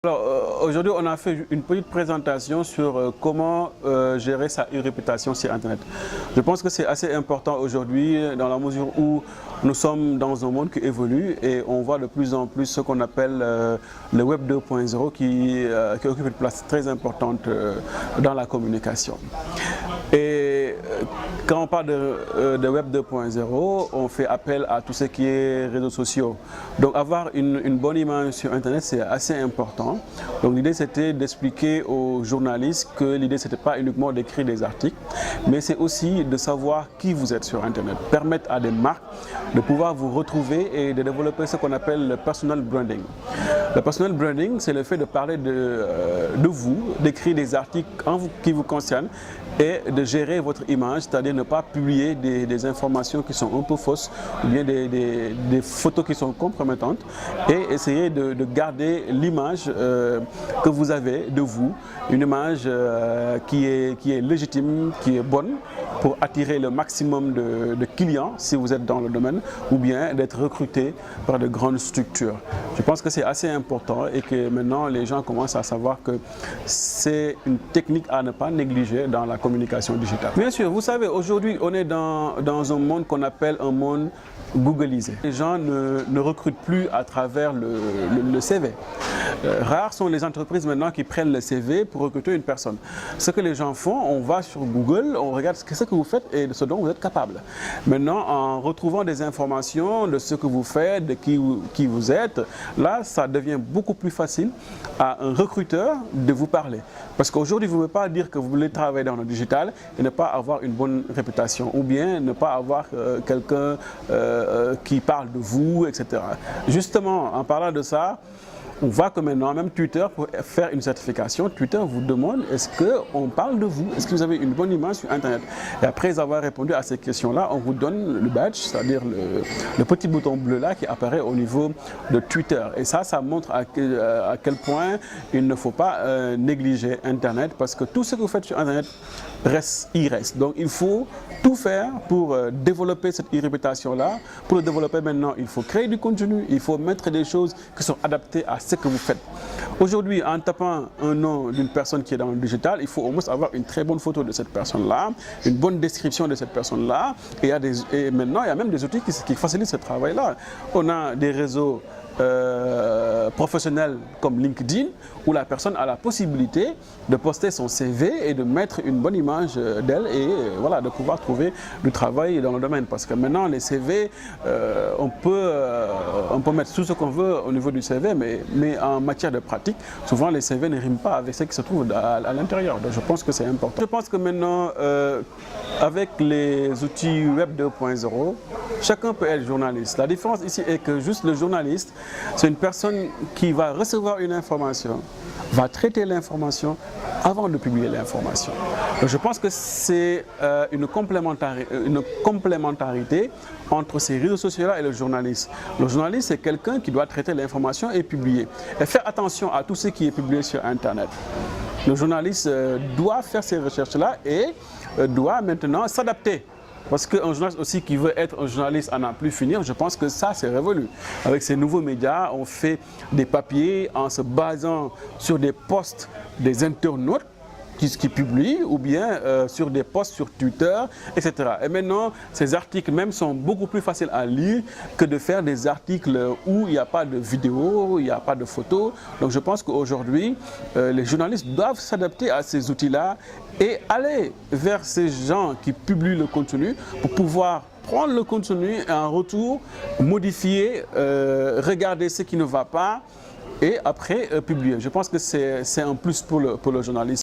Alors, aujourd'hui, on a fait une petite présentation sur comment gérer sa réputation sur Internet. Je pense que c'est assez important aujourd'hui dans la mesure où nous sommes dans un monde qui évolue et on voit de plus en plus ce qu'on appelle le Web 2.0 qui occupe une place très importante dans la communication. Et quand on parle de Web 2.0, on fait appel à tout ce qui est réseaux sociaux. Donc avoir une bonne image sur Internet, c'est assez important. Donc l'idée c'était d'expliquer aux journalistes que l'idée c'était pas uniquement d'écrire des articles, mais c'est aussi de savoir qui vous êtes sur Internet. Permettre à des marques de pouvoir vous retrouver et de développer ce qu'on appelle le personal branding. Le personal branding, c'est le fait de parler de vous, d'écrire des articles qui vous concernent et de gérer votre image, c'est-à-dire ne pas publier des informations qui sont un peu fausses ou bien des photos qui sont compromettantes et essayer de garder l'image que vous avez de vous, une image qui est légitime, qui est bonne pour attirer le maximum de clients si vous êtes dans le domaine ou bien d'être recruté par de grandes structures. Je pense que c'est assez important et que maintenant les gens commencent à savoir que c'est une technique à ne pas négliger dans la communication digitale. Bien sûr, vous savez, aujourd'hui on est dans un monde qu'on appelle un monde googlisé. Les gens ne recrutent plus à travers le CV. Rares sont les entreprises maintenant qui prennent le CV pour recruter une personne. Ce que les gens font, on va sur Google, on regarde ce que vous faites et de ce dont vous êtes capable. Maintenant, en retrouvant des informations de ce que vous faites, de qui vous êtes, là, ça devient beaucoup plus facile à un recruteur de vous parler. Parce qu'aujourd'hui, vous ne pouvez pas dire que vous voulez travailler dans le digital et ne pas avoir une bonne réputation ou bien ne pas avoir quelqu'un qui parle de vous, etc. Justement, en parlant de ça, on voit que maintenant, même Twitter, pour faire une certification, Twitter vous demande est-ce qu'on parle de vous, est-ce que vous avez une bonne image sur Internet. Et après avoir répondu à ces questions-là, on vous donne le badge, c'est-à-dire le petit bouton bleu là qui apparaît au niveau de Twitter. Et ça montre à quel point il ne faut pas négliger Internet parce que tout ce que vous faites sur Internet y reste. Donc il faut tout faire pour développer cette réputation-là. Pour le développer maintenant, il faut créer du contenu, il faut mettre des choses qui sont adaptées à ce que vous faites. Aujourd'hui, en tapant un nom d'une personne qui est dans le digital, il faut au moins avoir une très bonne photo de cette personne-là, une bonne description de cette personne-là. Et maintenant, il y a même des outils qui facilitent ce travail-là. On a des réseaux professionnels comme LinkedIn où la personne a la possibilité de poster son CV et de mettre une bonne image d'elle et voilà, de pouvoir trouver du travail dans le domaine. Parce que maintenant les CV, on peut mettre tout ce qu'on veut au niveau du CV, mais en matière de pratique, souvent les CV ne riment pas avec ce qui se trouve à l'intérieur. Donc je pense que c'est important. Je pense que maintenant, avec les outils Web 2.0, chacun peut être journaliste. La différence ici est que juste le journaliste, c'est une personne qui va recevoir une information, va traiter l'information avant de publier l'information. Je pense que c'est une complémentarité entre ces réseaux sociaux-là et le journaliste. Le journaliste, c'est quelqu'un qui doit traiter l'information et publier. Et faire attention à tout ce qui est publié sur Internet. Le journaliste doit faire ces recherches-là et doit maintenant s'adapter. Parce qu'un journaliste aussi qui veut être un journaliste à n'en plus finir, je pense que ça c'est révolu. Avec ces nouveaux médias, on fait des papiers en se basant sur des posts des internautes qui publient ou bien sur des posts sur Twitter, etc. Et maintenant, ces articles même sont beaucoup plus faciles à lire que de faire des articles où il n'y a pas de vidéo, il n'y a pas de photos. Donc je pense qu'aujourd'hui, les journalistes doivent s'adapter à ces outils-là et aller vers ces gens qui publient le contenu pour pouvoir prendre le contenu et en retour modifier, regarder ce qui ne va pas et après publier. Je pense que c'est un plus pour le journaliste.